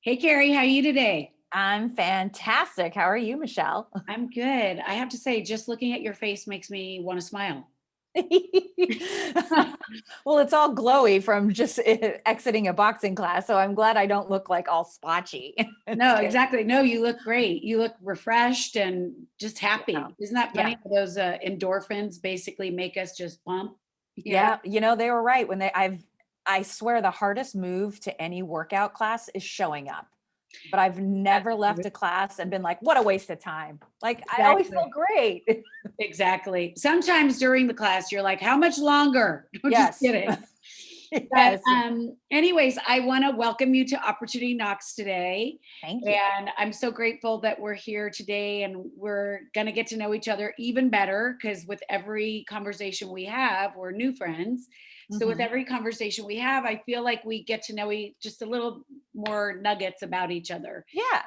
Hey Carrie, how are you today? I'm fantastic. How are you, Michelle? I'm good. I have to say, just looking at your face makes me want to smile. Well, it's all glowy from just exiting a boxing class, so I'm glad I don't look like all splotchy. It's No, good. exactly. No, you look great. You look refreshed and just Yeah. happy. Isn't that Yeah. funny? How those endorphins basically make us just pump. You know? Yeah. They were right when I swear the hardest move to any workout class is showing up. But I've never left a class and been like, what a waste of time. Like, I always feel Exactly. great. Exactly. Sometimes during the class, you're like, how much longer? I'm just Yes. kidding. But Yes. anyways, I want to welcome you to Opportunity Knocks today. Thank you. And I'm so grateful that we're here today and we're going to get to know each other even better because with every conversation we have, we're new friends. So with Mhm. every conversation we have, I feel like we get to know just a little more nuggets about each other. Yeah.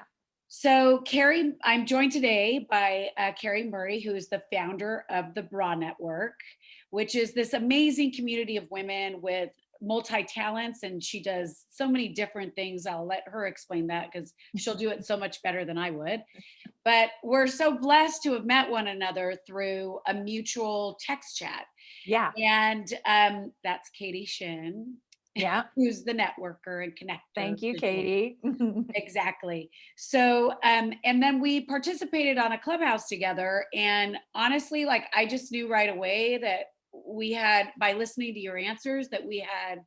So, Carrie, I'm joined today by Carrie Murray, who is the founder of the Bra Network, which is this amazing community of women with multi talents. And she does so many different things. I'll let her explain that because she'll do it so much better than I would. But we're so blessed to have met one another through a mutual text chat. Yeah. And that's Katie Shin, Yeah. who's the networker and connector. Thank you, Katie. Exactly. So, and then we participated on a clubhouse together. And honestly, like I just knew right away that we had, by listening to your answers, that we had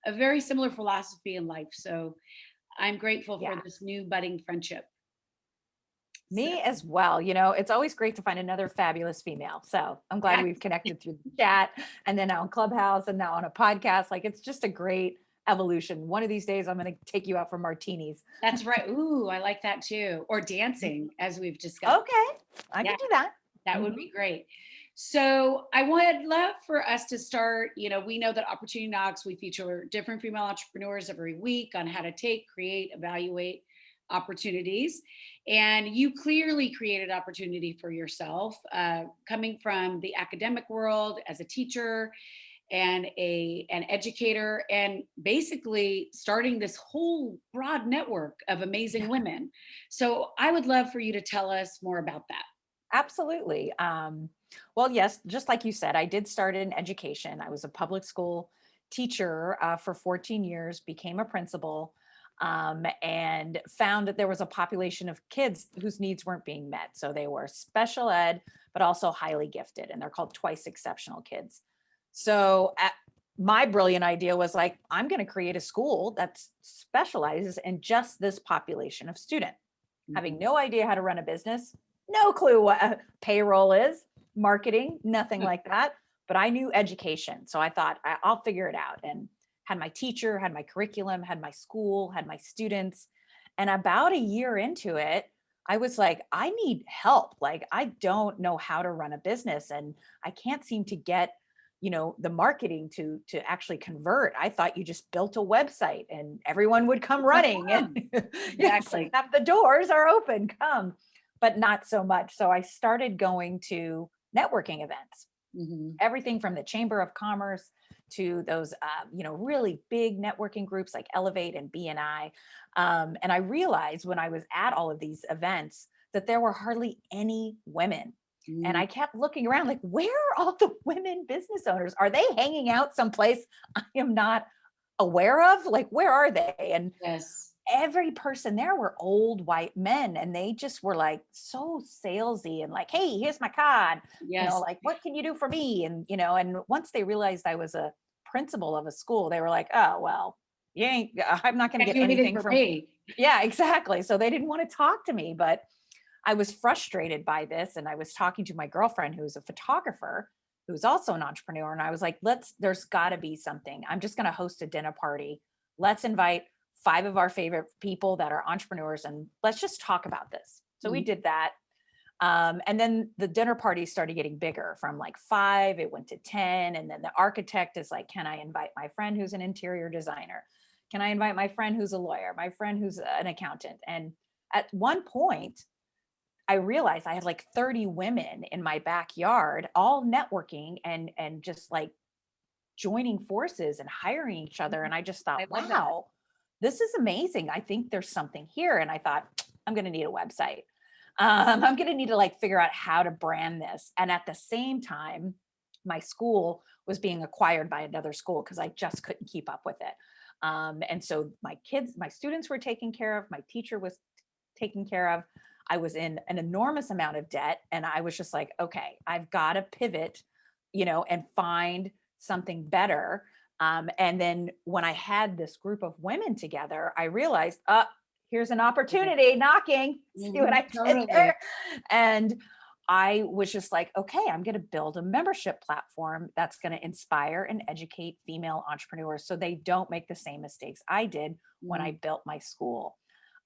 a very similar philosophy in life. So I'm grateful for Yeah, this new budding friendship. So, me as well. It's always great to find another fabulous female. So I'm glad yeah, we've connected through the chat and then now on Clubhouse and now on a podcast. Like it's just a great evolution. One of these days, I'm going to take you out for martinis. that's right. Ooh, I like that too. Or dancing, as we've discussed. Okay, I Yeah. can do that. That would Mhm. be great. So I would love for us to start. We know that Opportunity Knocks, we feature different female entrepreneurs every week on how to take, create, evaluate opportunities. And you clearly created opportunity for yourself, coming from the academic world as a teacher and an educator, and basically starting this whole broad network of amazing women. So I would love for you to tell us more about that. Absolutely. Well, yes, just like you said, I did start in education. I was a public school teacher for 14 years, became a principal, and found that there was a population of kids whose needs weren't being met. So they were special ed, but also highly gifted, and they're called twice exceptional kids. So my brilliant idea was like, I'm going to create a school that specializes in just this population of student. Having Mhm. no idea how to run a business, no clue what payroll is, marketing, nothing like that. But I knew education. So I thought I'll figure it out. And had my teacher, had my curriculum, had my school, had my students. And about a year into it, I was like, I need help. Like, I don't know how to run a business and I can't seem to get the marketing to actually convert. I thought you just built a website and everyone would come running and yes, like Exactly. have the doors are open, come, but not so much. So I started going to networking events, Mhm. everything from the Chamber of Commerce to those really big networking groups like Elevate and BNI. And I realized when I was at all of these events that there were hardly any women. And Mm. I kept looking around like, where are all the women business owners? Are they hanging out someplace I am not aware of? Like, where are they? And Yes. every person there were old white men and they just were like so salesy and like, hey, here's my card, Yes. like what can you do for me? And once they realized I was a principal of a school, they were like, oh well, you ain't I'm not going to Can't get do anything anything for from. me. Yeah, exactly. So they didn't want to talk to me, but I was frustrated by this and I was talking to my girlfriend who's a photographer who's also an entrepreneur, and I was like, there's got to be something. I'm just going to host a dinner party. Let's invite five of our favorite people that are entrepreneurs and let's just talk about this. So we Mhm. did that. And then the dinner parties started getting bigger from like five, it went to 10. And then the architect is like, can I invite my friend who's an interior designer? Can I invite my friend who's a lawyer, my friend who's an accountant? And at one point, I realized I had like 30 women in my backyard, all networking and just like joining forces and hiring each other. And I just thought, I love that. wow, this is amazing. I think there's something here. And I thought, I'm going to need a website. I'm going to need to like figure out how to brand this. And at the same time, my school was being acquired by another school because I just couldn't keep up with it. And so my students were taken care of, my teacher was taken care of. I was in an enormous amount of debt. And I was just like, okay, I've got to pivot, and find something better. And then when I had this group of women together, I realized, here's an opportunity knocking. See what Mhm, I did totally. there? And I was just like, okay, I'm going to build a membership platform that's going to inspire and educate female entrepreneurs so they don't make the same mistakes I did when I Mm. built my school.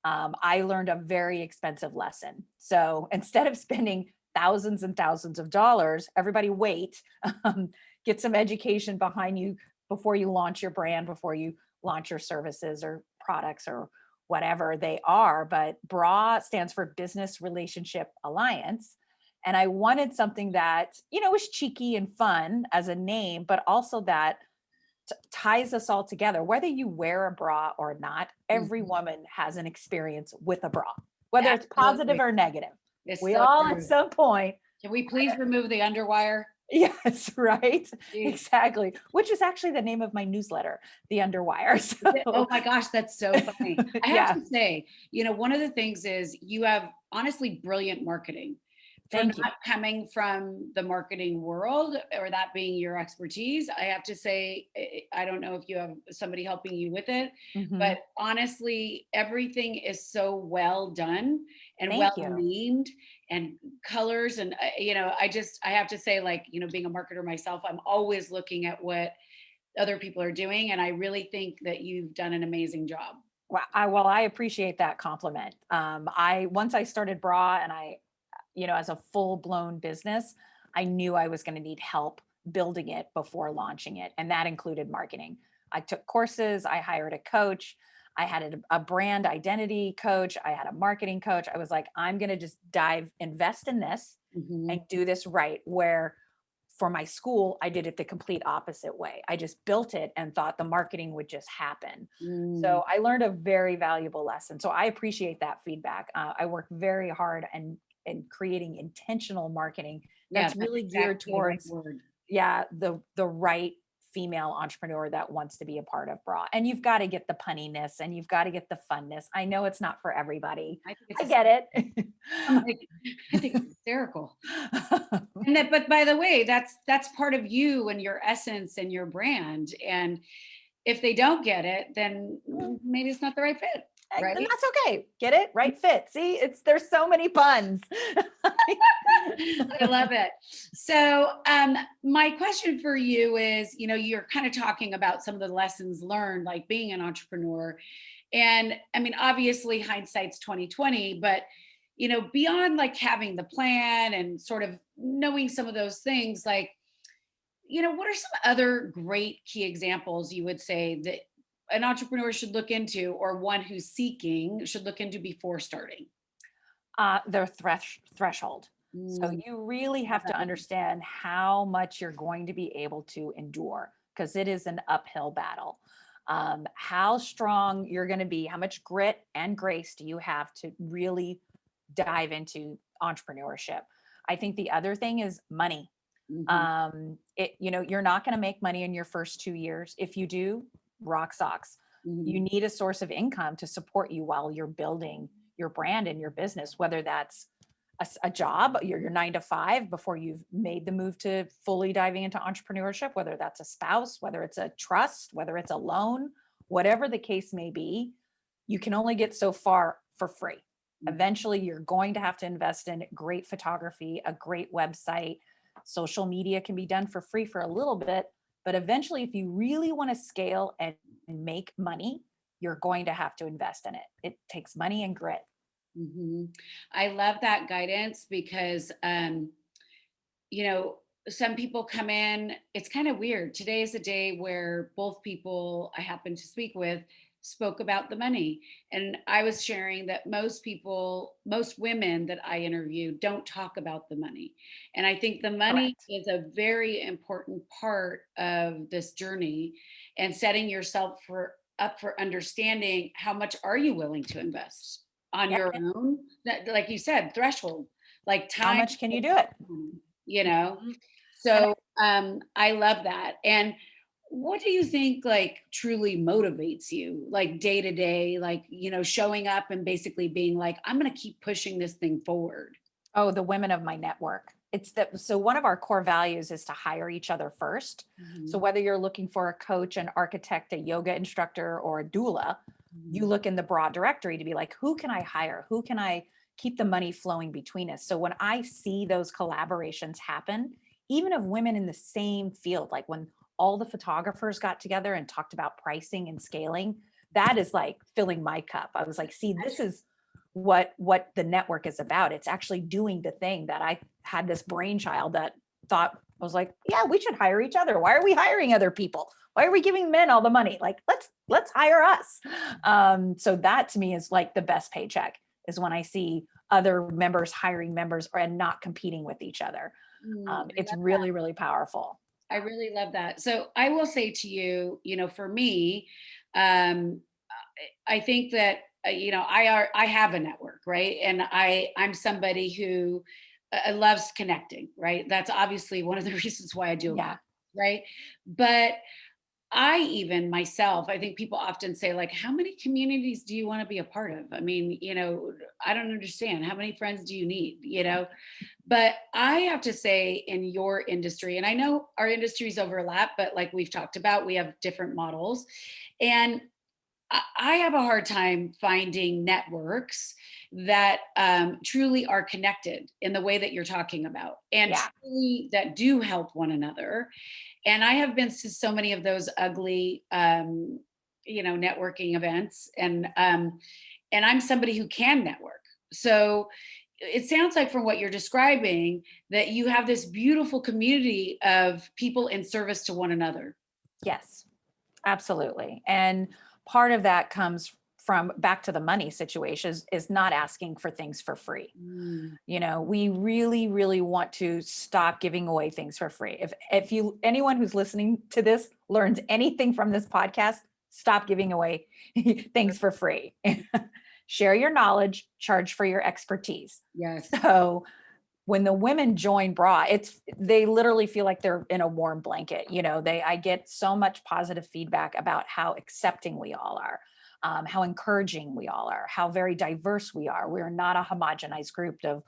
I learned a very expensive lesson. So instead of spending thousands and thousands of dollars, everybody wait, um, get some education behind you before you launch your brand, before you launch your services or products or whatever they are. But BRA stands for Business Relationship Alliance. And I wanted something that, was cheeky and fun as a name, but also that ties us all together. Whether you wear a bra or not, every Mhm. woman has an experience with a bra, whether it's positive Absolutely. or negative. It's We so all at true. some point, Can we please remove the underwire? yes, right? Jeez. Exactly. Which is actually the name of my newsletter, The Underwire. Oh So, my gosh, that's so funny. I have yeah, to say, one of the things is you have honestly brilliant marketing for thank you. not coming from the marketing world or that being your expertise. I have to say, I don't know if you have somebody helping you with it, Mhm. but honestly, everything is so well done and well Thank you. named and colors. And, I have to say, like, being a marketer myself, I'm always looking at what other people are doing. And I really think that you've done an amazing job. Well, I appreciate that compliment. I once I started Bra and as a full blown business, I knew I was going to need help building it before launching it. And that included marketing. I took courses, I hired a coach, I had a brand identity coach, I had a marketing coach. I was like, I'm going to just invest in this and Mhm. do this right. Where for my school, I did it the complete opposite way. I just built it and thought the marketing would just happen. Mm. So I learned a very valuable lesson. So I appreciate that feedback. I work very hard and creating intentional marketing Yeah, that's that's really geared exactly the right towards, word. yeah, the right female entrepreneur that wants to be a part of Bra. And you've got to get the punniness and you've got to get the funness. I know it's not for everybody. I think I it's get it. I'm like, I think it's hysterical. And that, but by the way, that's part of you and your essence and your brand. And if they don't get it, then maybe it's not the right fit, And right? that's okay. Get it? Right fit. See, there's so many puns. I love it. So, my question for you is, you're kind of talking about some of the lessons learned, like being an entrepreneur, and I mean, obviously, hindsight's 2020, but beyond like having the plan and sort of knowing some of those things, like, what are some other great key examples you would say that an entrepreneur should look into, or one who's seeking should look into before starting? Their threshold. So Mm, you really love have to that one. understand how much you're going to be able to endure because it is an uphill battle. How strong you're going to be, how much grit and grace do you have to really dive into entrepreneurship? I think the other thing is money. Mhm, You're not going to make money in your first 2 years. If you do, rock socks. You mhm. need a source of income to support you while you're building your brand and your business, whether that's a job, your 9 to 5 before you've made the move to fully diving into entrepreneurship, whether that's a spouse, whether it's a trust, whether it's a loan, whatever the case may be, you can only get so far for free. Mhm. Eventually, you're going to have to invest in great photography, a great website. Social media can be done for free for a little bit, but eventually, if you really want to scale and make money, you're going to have to invest in it. It takes money and grit. Mhm. I love that guidance because, you know, some people come in, it's kind of weird. Today is a day where both people I happen to speak with spoke about the money. And I was sharing that most women that I interview don't talk about the money. And I think the money Correct. is a very important part of this journey and setting yourself up for understanding how much are you willing to invest on Yeah. your own, like you said, threshold, like How time, much can you do it? you know. Mhm. And So I love that. And what do you think like truly motivates you, like day to day, like, showing up and basically being like, I'm going to keep pushing this thing forward? oh, the women of my network. It's that, so one of our core values is to hire each other first. So Mhm, whether you're looking for a coach, an architect, a yoga instructor, or a doula, you mhm, look in the broad directory to be like, who can I hire? Who can I keep the money flowing between us? So when I see those collaborations happen, even of women in the same field, like when all the photographers got together and talked about pricing and scaling, that is like filling my cup. I was like, see, this is what the network is about. It's actually doing the thing that I had this brainchild that thought, I was like, yeah, we should hire each other. Why are we hiring other people? Why are we giving men all the money? Like, let's hire us. So that to me is like the best paycheck, is when I see other members hiring members and not competing with each other. I It's love really, really powerful. I really love that. So I will say to you, for me, um, I think that I have a network, right? And I'm somebody who loves connecting, right? That's obviously one of the reasons why I do a Yeah. podcast, right? But I even myself, I think people often say, like, how many communities do you want to be a part of? I mean, I don't understand. How many friends do you need? But I have to say, in your industry, and I know our industries overlap, but like we've talked about, we have different models. And I have a hard time finding networks that truly are connected in the way that you're talking about, and Yeah. truly that do help one another. And I have been to so many of those ugly, networking events, and I'm somebody who can network. So it sounds like from what you're describing that you have this beautiful community of people in service to one another. Yes. Absolutely. And part of that comes from back to the money situation is not asking for things for free. Mm, We really, really want to stop giving away things for free. If you anyone who's listening to this learns anything from this podcast, stop giving away things for free. Share your knowledge, charge for your expertise. yes. So when the women join bra, they literally feel like they're in a warm blanket. I get so much positive feedback about how accepting we all are, how encouraging we all are, how very diverse we are. We're not a homogenized group of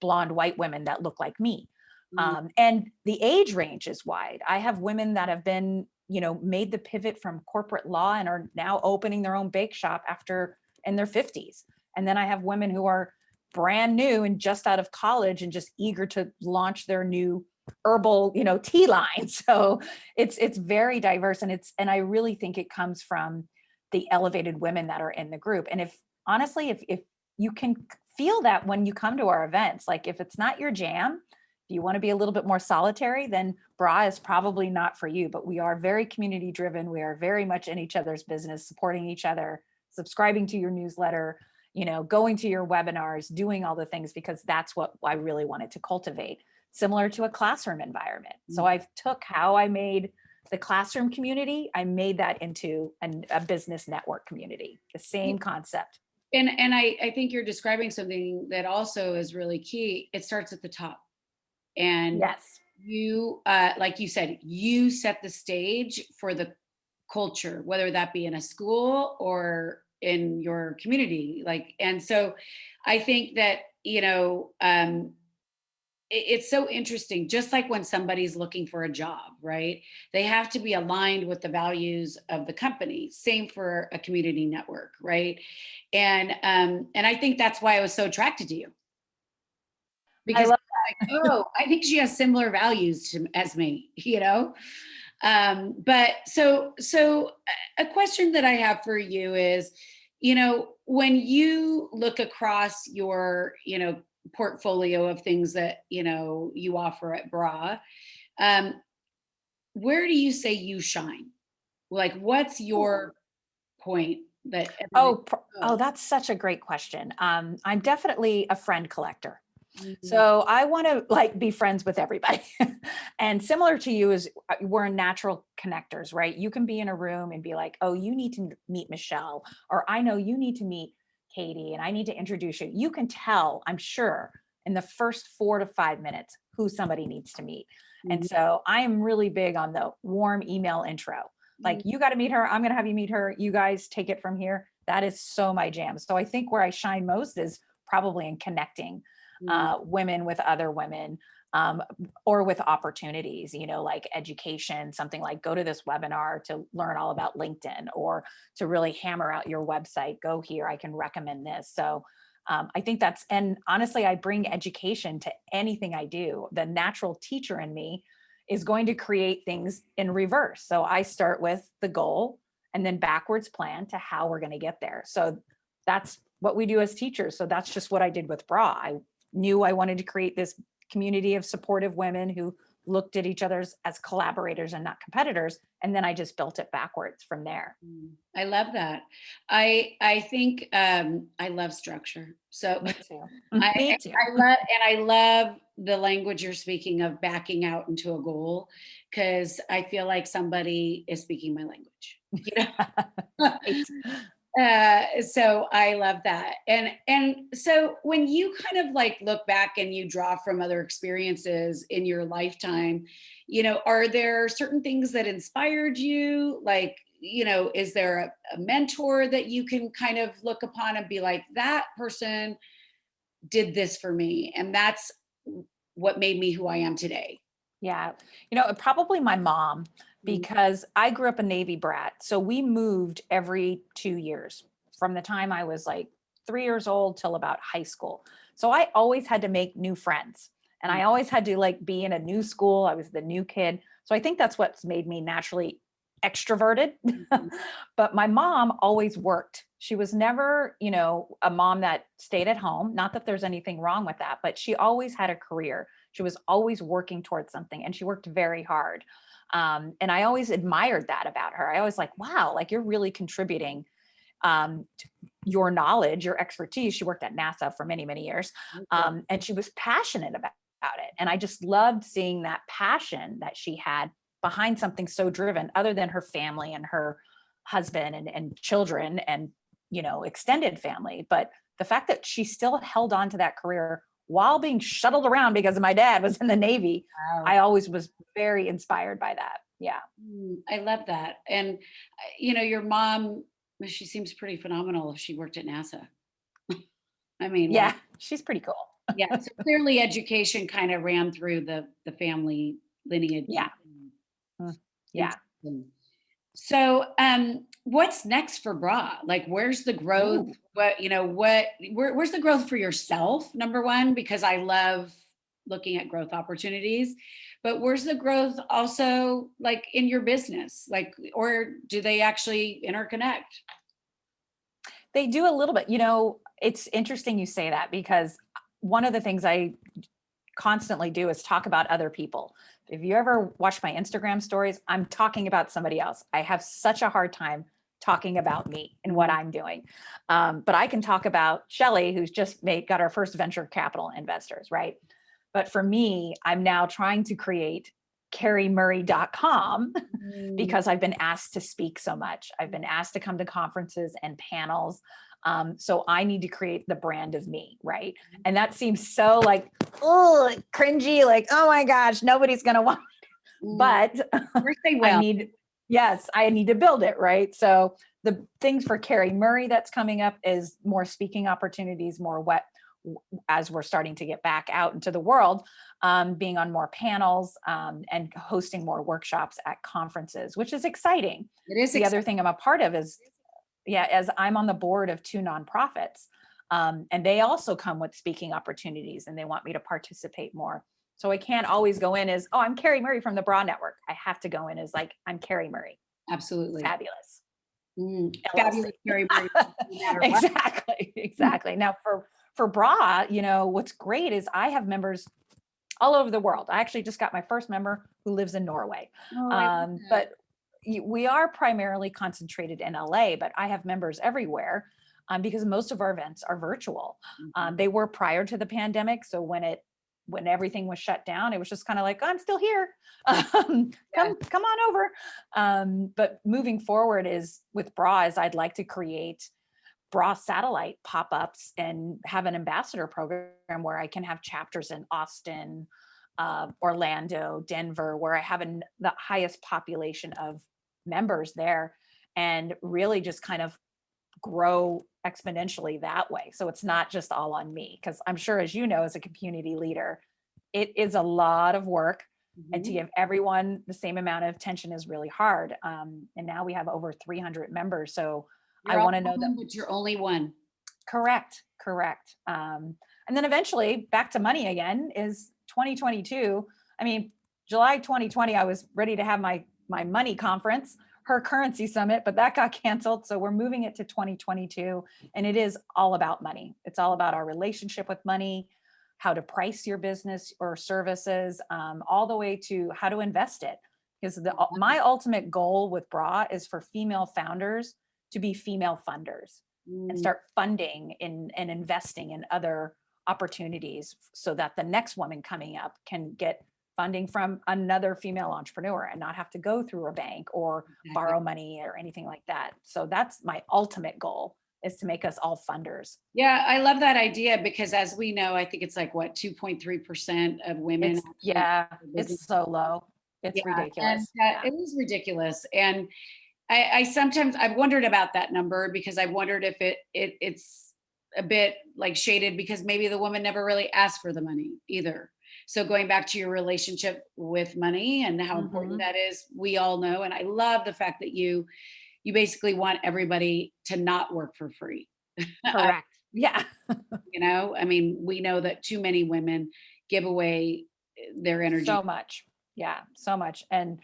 blonde white women that look like me. Mm, And the age range is wide. I have women that have been, made the pivot from corporate law and are now opening their own bake shop after in their 50s. And then I have women who are brand new and just out of college and just eager to launch their new herbal, tea line. So it's very diverse. And I really think it comes from the elevated women that are in the group. And if honestly, if you can feel that when you come to our events, like if it's not your jam, if you want to be a little bit more solitary, then bra is probably not for you. But we are very community driven. We are very much in each other's business, supporting each other, subscribing to your newsletter, going to your webinars, doing all the things, because that's what I really wanted to cultivate, similar to a classroom environment. So mm. I took how I made the classroom community, I made that into a business network community, the same concept. And I think you're describing something that also is really key. It starts at the top. And Yes. you, like you said, you set the stage for the culture, whether that be in a school or in your community. And so I think that, it's so interesting, just like when somebody's looking for a job, right? They have to be aligned with the values of the company. Same for a community network, right? And I think that's why I was so attracted to you, I because love like, oh, I think she has similar values as me, but so a question that I have for you is, when you look across your, portfolio of things that, you offer at Bra, um, where do you say you shine? Like, what's that. your point that everybody, Oh, oh, that's such a great question. I'm definitely a friend collector. Mhm. So I want to like be friends with everybody. And similar to you is we're natural connectors, right? You can be in a room and be like, oh, you need to meet Michelle, or I know you need to meet Katie and I need to introduce you. You can tell, I'm sure, in the first 4 to 5 minutes who somebody needs to meet. And Mhm. so I am really big on the warm email intro. Like, you got to meet her. I'm going to have you meet her. You guys take it from here. That is so my jam. So I think where I shine most is probably in connecting Mhm. women with other women, um, or with opportunities, like education, something like go to this webinar to learn all about LinkedIn, or to really hammer out your website, go here, I can recommend this. So I think and honestly, I bring education to anything I do. The natural teacher in me is going to create things in reverse. So I start with the goal and then backwards plan to how we're going to get there. So that's what we do as teachers. So that's just what I did with Bra. I knew I wanted to create this community of supportive women who looked at each other as collaborators and not competitors. And then I just built it backwards from there. I love that. I think I love structure. So Me too. I Me too. I love the language you're speaking of backing out into a goal, because I feel like somebody is speaking my language. Right. So I love that. And so when you kind of like look back and you draw from other experiences in your lifetime, are there certain things that inspired you? Like, is there a mentor that you can kind of look upon and be like, that person did this for me, and that's what made me who I am today? Yeah. Probably my mom, Mm. because I grew up a Navy brat. So we moved every 2 years from the time I was like 3 years old till about high school. So I always had to make new friends, and I always had to like be in a new school. I was the new kid. So I think that's what's made me naturally extroverted. Mhm. But my mom always worked. She was never, a mom that stayed at home. Not that there's anything wrong with that, but she always had a career. She was always working towards something, and she worked very hard. And I always admired that about her. I always like, wow, like you're really contributing your knowledge, your expertise. She worked at NASA for many, many years. Okay. And she was passionate about it. And I just loved seeing that passion that she had behind something so driven, other than her family and her husband and children and, extended family. But the fact that she still held on to that career while being shuttled around because my dad was in the Navy, Wow. I always was very inspired by that. Yeah. I love that. And your mom, she seems pretty phenomenal if she worked at NASA. I mean, like, Yeah. She's pretty cool. yeah. So clearly, education kind of ran through the family lineage. Yeah. Mm, yeah. Interesting. So, what's next for Bra? Like, where's the growth? Ooh. Where's the growth for yourself? Number one, because I love looking at growth opportunities, but where's the growth also like in your business? Like, or do they actually interconnect? They do a little bit. It's interesting you say that, because one of the things I constantly do is talk about other people. If you ever watch my Instagram stories, I'm talking about somebody else. I have such a hard time talking about me and what Mhm. I'm doing. But I can talk about Shelly, who's just got our first venture capital investors, right? But for me, I'm now trying to create carriemurray.com Mm. because I've been asked to speak so much. I've been asked to come to conferences and panels. So I need to create the brand of me, right? And that seems so like, oh, cringy, like, oh my gosh, nobody's going to want, Mm. but First they I will. need, yes, I need to build it, right? So the things for Carrie Murray that's coming up is more speaking opportunities, more as we're starting to get back out into the world, being on more panels, and hosting more workshops at conferences, which is exciting. It is The other exciting. thing I'm a part of is, yeah, as I'm on the board of two nonprofits, and they also come with speaking opportunities, and they want me to participate more. So I can't always go in as, oh, I'm Carrie Murray from the Bra Network. I have to go in as like, I'm Carrie Murray, Absolutely. fabulous LLC. Fabulous, Carrie Murray, no matter what. Exactly, exactly. Now for Bra, what's great is I have members all over the world. I actually just got my first member who lives in Norway. Oh, I love that. But we are primarily concentrated in LA, but I have members everywhere. because most of our events are virtual. Mhm. They were prior to the pandemic. So when everything was shut down, it was just kind of like, I'm still here. Yeah. Come on over. But moving forward is with bras, I'd like to create bra satellite pop-ups and have an ambassador program where I can have chapters in Austin, Orlando, Denver, where I have the highest population of members there, and really just kind of grow exponentially that way. So it's not just all on me, because I'm sure, as you know, as a community leader, it is a lot of work. And to Mhm. give everyone the same amount of attention is really hard. And now we have over 300 members. So I You're all want to know that. one, but you're only one. Correct, correct. And then eventually back to money again is 2022. I mean, July 2020, I was ready to have my money conference, her currency summit, but that got canceled. So we're moving it to 2022. And it is all about money. It's all about our relationship with money, how to price your business or services, all the way to how to invest it. Because my ultimate goal with Bra is for female founders to be female funders and Mm, start funding and investing in other opportunities so that the next woman coming up can get funding from another female entrepreneur and not have to go through a bank or exactly. borrow money or anything like that. So that's my ultimate goal, is to make us all funders. Yeah, I love that idea because as we know, I think it's like what 2.3% of women It's actually yeah, have a business. it's so low. Yeah, It's and ridiculous. Yeah. it is ridiculous. And I sometimes I've wondered about that number because I've wondered if it's a bit like shaded because maybe the woman never really asked for the money either. So going back to your relationship with money and how important Hmm. that is, we all know. And I love the fact that you basically want everybody to not work for free. Correct. Yeah. I mean, we know that too many women give away their energy. So much. Yeah, so much. And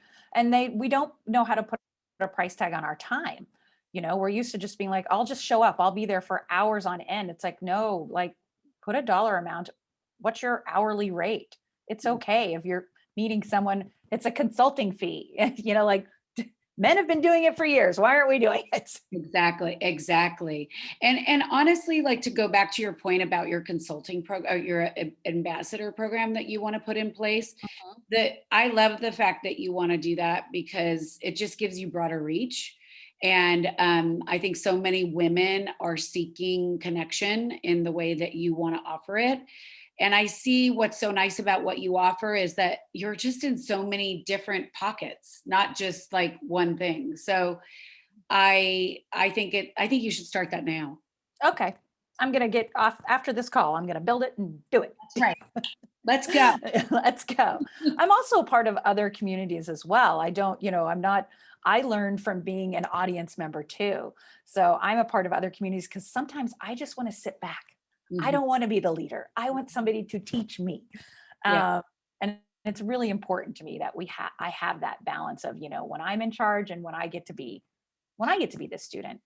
we don't know how to put a price tag on our time. We're used to just being like, I'll just show up. I'll be there for hours on end. It's like, no, like put a dollar amount. What's your hourly rate? It's okay if you're meeting someone, it's a consulting fee. Like men have been doing it for years. Why aren't we doing it? Exactly, exactly. And honestly, like to go back to your point about your consulting program or your ambassador program that you want to put in place, Mhm. that I love the fact that you want to do that because it just gives you broader reach. And I think so many women are seeking connection in the way that you want to offer it. And I see what's so nice about what you offer is that you're just in so many different pockets, not just like one thing. So I think you should start that now. Okay. I'm going to get off after this call. I'm going to build it and do it. That's right. Let's go. Let's go. I'm also part of other communities as well. I don't, I'm not, I learned from being an audience member too. So I'm a part of other communities because sometimes I just want to sit back. I Mhm. don't want to be the leader. I want somebody to teach me. Yeah. And it's really important to me that I have that balance of, when I'm in charge and when I get to be the student.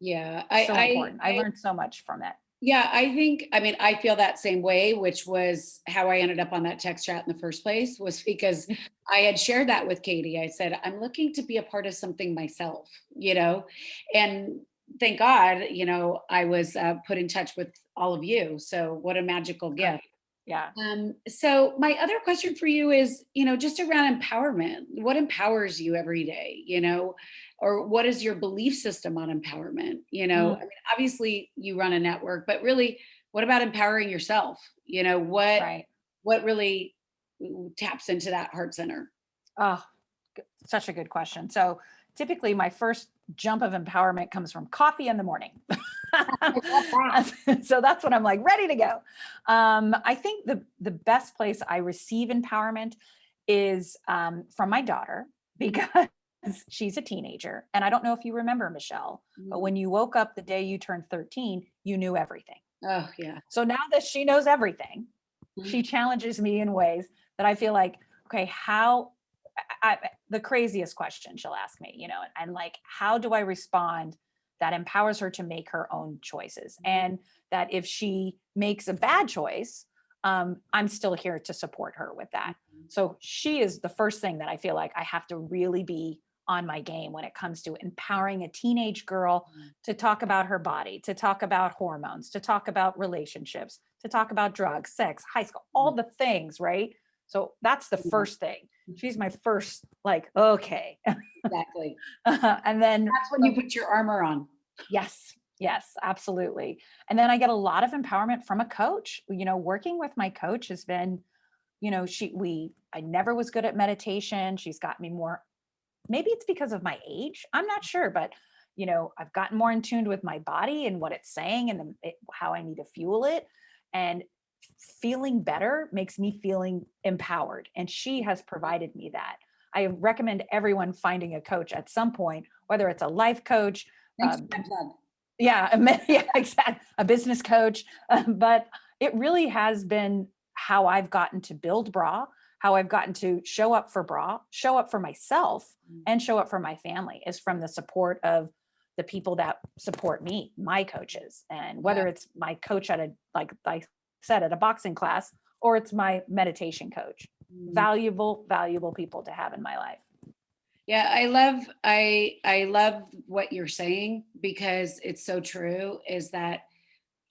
Yeah. So important. I learned so much from it. Yeah, I mean, I feel that same way, which was how I ended up on that text chat in the first place, was because I had shared that with Katie. I said, I'm looking to be a part of something myself, and thank God, I was put in touch with all of you. So what a magical gift. Great. Yeah. So my other question for you is, just around empowerment. What empowers you every day, or what is your belief system on empowerment? I Mm, mean, obviously you run a network, but really, what about empowering yourself? What right. really taps into that heart center? Oh, such a good question. So typically my first jump of empowerment comes from coffee in the morning. I love that. So that's when I'm like ready to go. I think the best place I receive empowerment is from my daughter, because she's a teenager. And I don't know if you remember, Michelle, but Mm. when you woke up the day you turned 13, you knew everything. Oh yeah. So now that she knows everything, she challenges me in ways that I feel like, okay, the craziest question she'll ask me, and like, how do I respond that empowers her to make her own choices? And that if she makes a bad choice, I'm still here to support her with that. So she is the first thing that I feel like I have to really be on my game when it comes to empowering a teenage girl to talk about her body, to talk about hormones, to talk about relationships, to talk about drugs, sex, high school, all the things, right? So that's the Yeah, first thing. She's my first, like, okay. exactly. And then That's when you put your armor on. yes, yes, absolutely. And then I get a lot of empowerment from a coach. Working with my coach has been, I never was good at meditation. She's got me more, maybe it's because of my age. I'm not sure, but I've gotten more in tune with my body and what it's saying and how I need to fuel it. And feeling better makes me feeling empowered. And she has provided me that. I recommend everyone finding a coach at some point, whether it's a life coach, Thanks um, for that plug. yeah, yeah, exactly. A business coach. But it really has been how I've gotten to build bra, how I've gotten to show up for bra, show up for myself, and show up for my family is from the support of the people that support me, my coaches. And Yeah. whether it's my coach at like I said, at a boxing class, or it's my meditation coach, valuable, valuable people to have in my life. Yeah, I love what you're saying because it's so true is that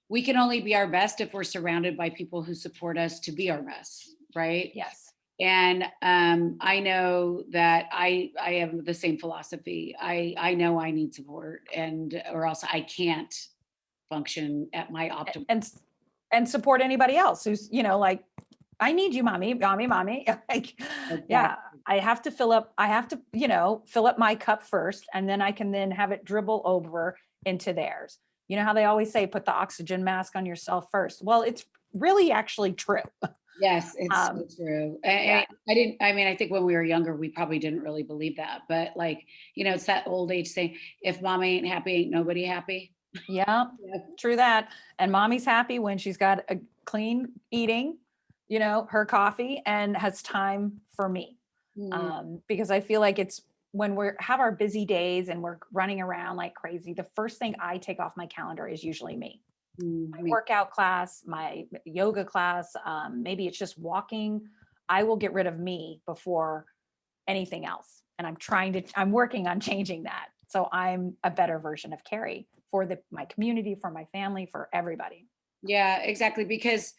we can only be our best if we're surrounded by people who support us to be our best, right? Yes. And I know that I have the same philosophy. I know I need support, and or else I can't function at my optimal. And support anybody else who's like, I need you, mommy, mommy, mommy. Like, yeah, Exactly. I have to fill up my cup first, and then I can then have it dribble over into theirs. You know how they always say, put the oxygen mask on yourself first. Well, it's really actually true. Yes, it's so true. Yeah, I didn't. I mean, I think when we were younger, we probably didn't really believe that. But like, it's that old age saying, "If mommy ain't happy, ain't nobody happy." yeah, Yeah. true that. And mommy's happy when she's got a clean eating, her coffee and has time for me. Mm, Because I feel like it's when we have our busy days and we're running around like crazy, the first thing I take off my calendar is usually me. My me. workout class, my yoga class, maybe it's just walking. I will get rid of me before anything else. And I'm working on changing that. So I'm a better version of Carrie for my community, for my family, for everybody. Yeah, exactly. Because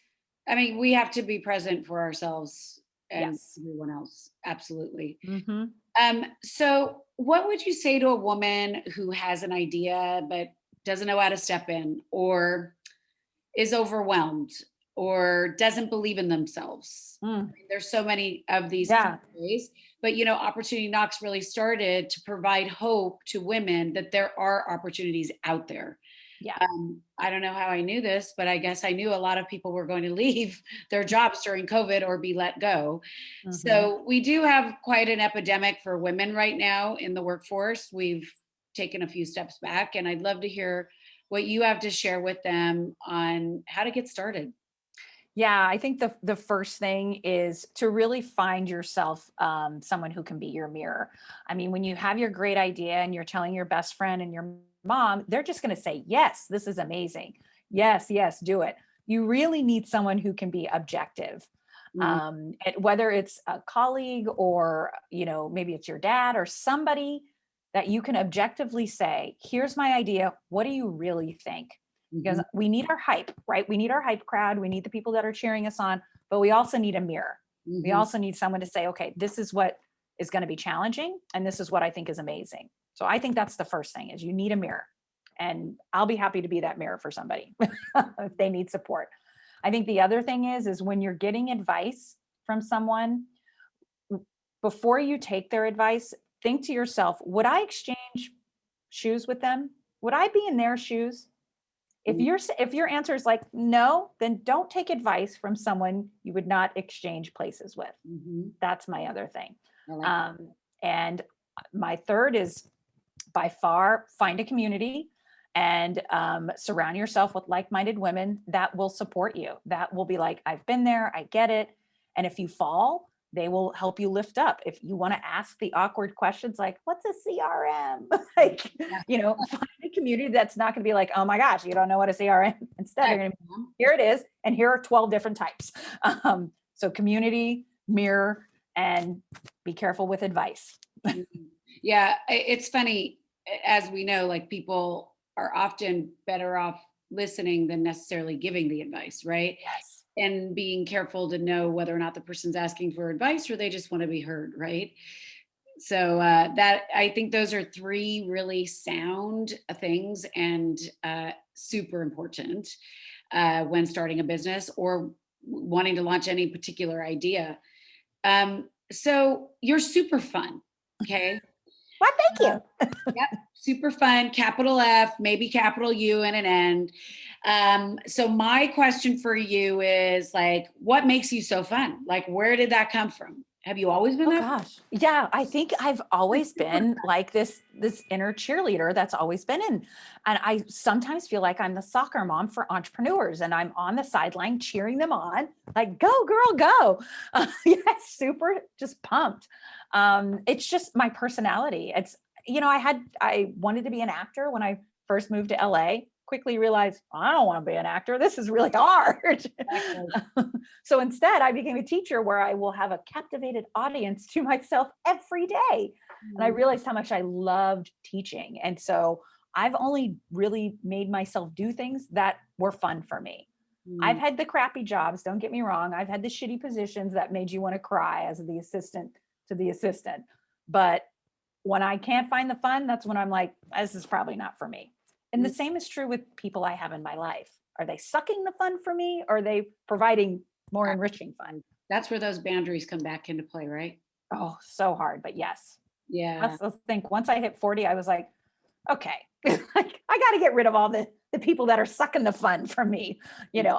I mean, we have to be present for ourselves and Yes. everyone else. Absolutely. Mm-hmm. So what would you say to a woman who has an idea but doesn't know how to step in or is overwhelmed or doesn't believe in themselves? Mm. I mean, there's so many of these Yeah. ways, but Opportunity Knocks really started to provide hope to women that there are opportunities out there. Yeah. I don't know how I knew this, but I guess I knew a lot of people were going to leave their jobs during COVID or be let go. Mm-hmm. So we do have quite an epidemic for women right now in the workforce. We've taken a few steps back, and I'd love to hear what you have to share with them on how to get started. Yeah, I think the first thing is to really find yourself someone who can be your mirror. I mean, when you have your great idea and you're telling your best friend and your mom, they're just going to say, "Yes, this is amazing. Yes, yes, do it." You really need someone who can be objective. Mhm. Whether it's a colleague or maybe it's your dad or somebody that you can objectively say, "Here's my idea. What do you really think?" Because Mhm. we need our hype, right? We need our hype crowd. We need the people that are cheering us on, but we also need a mirror. We Mhm. also need someone to say, okay, this is what is going to be challenging. And this is what I think is amazing. So I think that's the first thing is you need a mirror. And I'll be happy to be that mirror for somebody if they need support. I think the other thing is when you're getting advice from someone, before you take their advice, think to yourself, would I exchange shoes with them? Would I be in their shoes? If your answer is like no, then don't take advice from someone you would not exchange places with. Mhm. That's my other thing. I like that. And my third is by far find a community and surround yourself with like-minded women that will support you, that will be like, I've been there, I get it. And if you fall, they will help you lift up. If you want to ask the awkward questions like, what's a CRM? Like, Yeah. find a community that's not going to be like, oh my gosh, you don't know what a CRM. Instead, they're Right. going to be, here it is. And here are 12 different types. So community, mirror, and be careful with advice. Mhm. Yeah, it's funny, as we know, like people are often better off listening than necessarily giving the advice, right? Yes. And being careful to know whether or not the person's asking for advice or they just want to be heard, right? So that I think those are three really sound things and super important when starting a business or wanting to launch any particular idea. So you're super fun. Okay. Well, thank Uh, you. yep. Super fun, capital F, maybe capital U and an N. So my question for you is like, what makes you so fun? Like, where did that come from? Have you always been Oh that? gosh. Yeah, I think I've always been like this inner cheerleader that's always been in. And I sometimes feel like I'm the soccer mom for entrepreneurs and I'm on the sideline cheering them on, like go girl, go. Yeah, super just pumped. It's just my personality. It's I wanted to be an actor when I first moved to LA. Quickly realized I don't want to be an actor. This is really hard. Exactly. So instead, I became a teacher where I will have a captivated audience to myself every day. And I Mm, realized how much I loved teaching. And so I've only really made myself do things that were fun for me. I've mm. had the crappy jobs, don't get me wrong. I've had the shitty positions that made you want to cry as the assistant to the assistant. But when I can't find the fun, that's when I'm like, this is probably not for me. And the Mm. same is true with people I have in my life. Are they sucking the fun for me? Or are they providing more enriching fun? That's where those boundaries come back into play, right? Oh, so hard, but yes. Yeah. Let's think once I hit 40, I was like, okay, like, I got to get rid of all the people that are sucking the fun from me.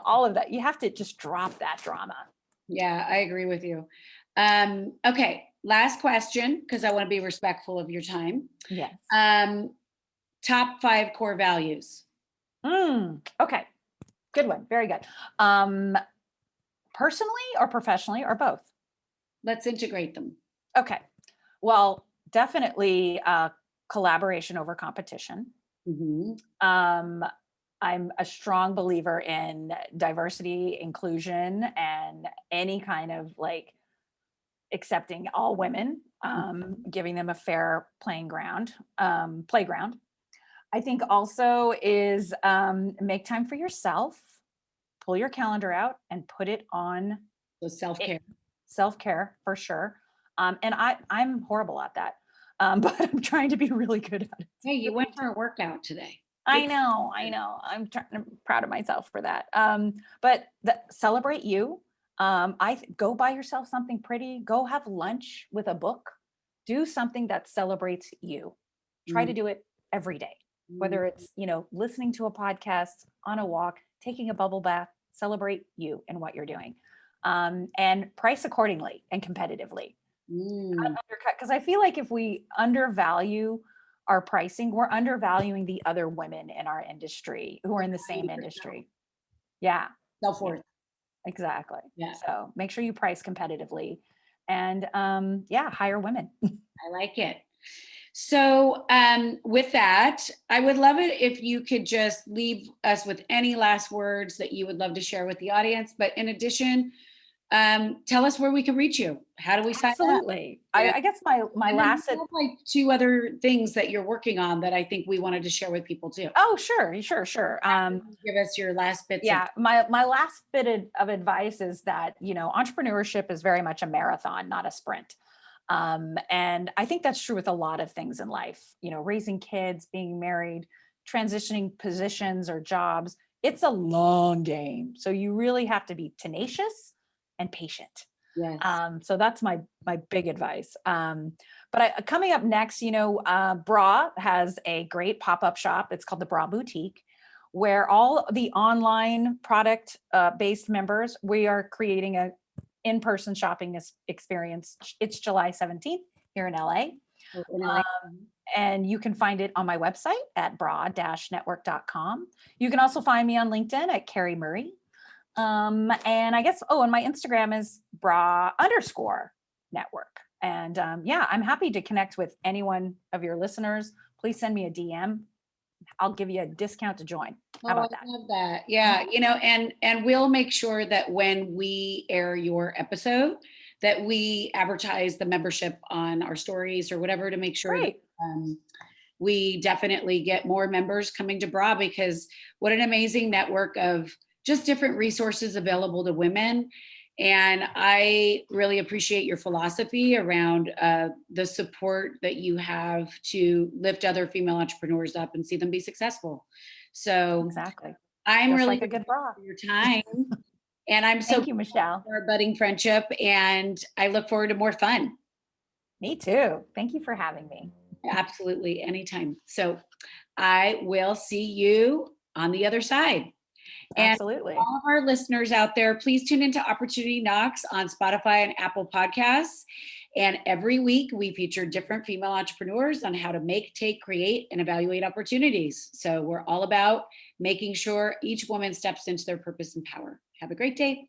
All of that. You have to just drop that drama. Yeah, I agree with you. Okay, last question, because I want to be respectful of your time. Yes. Um, top five core values. Okay. Good one. Very good. Um, Personally or professionally or both? Let's integrate them. Okay. Well, definitely collaboration over competition. Mhm. Um, I'm a strong believer in diversity, inclusion, and any kind of like accepting all women, giving them a fair playground. I think also is make time for yourself, pull your calendar out and put it on So self-care. self-care for sure. And I'm horrible at that. But I'm trying to be really good at it. Hey, you went for a workout today. Good. I know. I'm proud of myself for that. But celebrate you. Go buy yourself something pretty. Go have lunch with a book. Do something that celebrates you. Try to Mm, do it every day, mm. whether it's listening to a podcast, on a walk, taking a bubble bath. Celebrate you and what you're doing, and price accordingly and competitively. Mm. Undercut because I feel like if we undervalue our pricing, we're undervaluing the other women in our industry who are in the same industry. Yeah, yeah, Self-worth. exactly. Yeah, So make sure you price competitively and yeah, hire women. I like it. So, with that, I would love it if you could just leave us with any last words that you would love to share with the audience. But in addition, tell us where we can reach you. How do we sign up? Absolutely. Yeah. I guess my And then you last have like two other things that you're working on that I think we wanted to share with people too. oh sure. Give us your last bits of. Yeah, my last bit of advice is that entrepreneurship is very much a marathon, not a sprint. And I think that's true with a lot of things in life. Raising kids, being married, transitioning positions or jobs. It's a long game, so you really have to be tenacious and patient. Yes. So that's my big advice. But coming up next, Bra has a great pop up shop. It's called the Bra Boutique, where all the online product based members, we are creating a in person shopping experience. It's July 17th here in LA. Oh, in LA. And you can find it on my website at bra-network.com. You can also find me on LinkedIn at Carrie Murray. And I guess, and my Instagram is bra_network. And yeah, I'm happy to connect with any one of your listeners. Please send me a DM. I'll give you a discount to join. How Oh, I about that? love that. Yeah, and we'll make sure that when we air your episode, that we advertise the membership on our stories or whatever to make sure that Great. we definitely get more members coming to BRA, because what an amazing network of just different resources available to women. And I really appreciate your philosophy around the support that you have to lift other female entrepreneurs up and see them be successful. So Exactly. I'm Just really like a good grateful bra. for your time. And I'm so Thank you, grateful Michelle. for our budding friendship. And I look forward to more fun. Me too. Thank you for having me. Absolutely. Anytime. So I will see you on the other side. And Absolutely. all of our listeners out there, please tune into Opportunity Knocks on Spotify and Apple Podcasts. And every week we feature different female entrepreneurs on how to make, take, create, and evaluate opportunities. So we're all about making sure each woman steps into their purpose and power. Have a great day.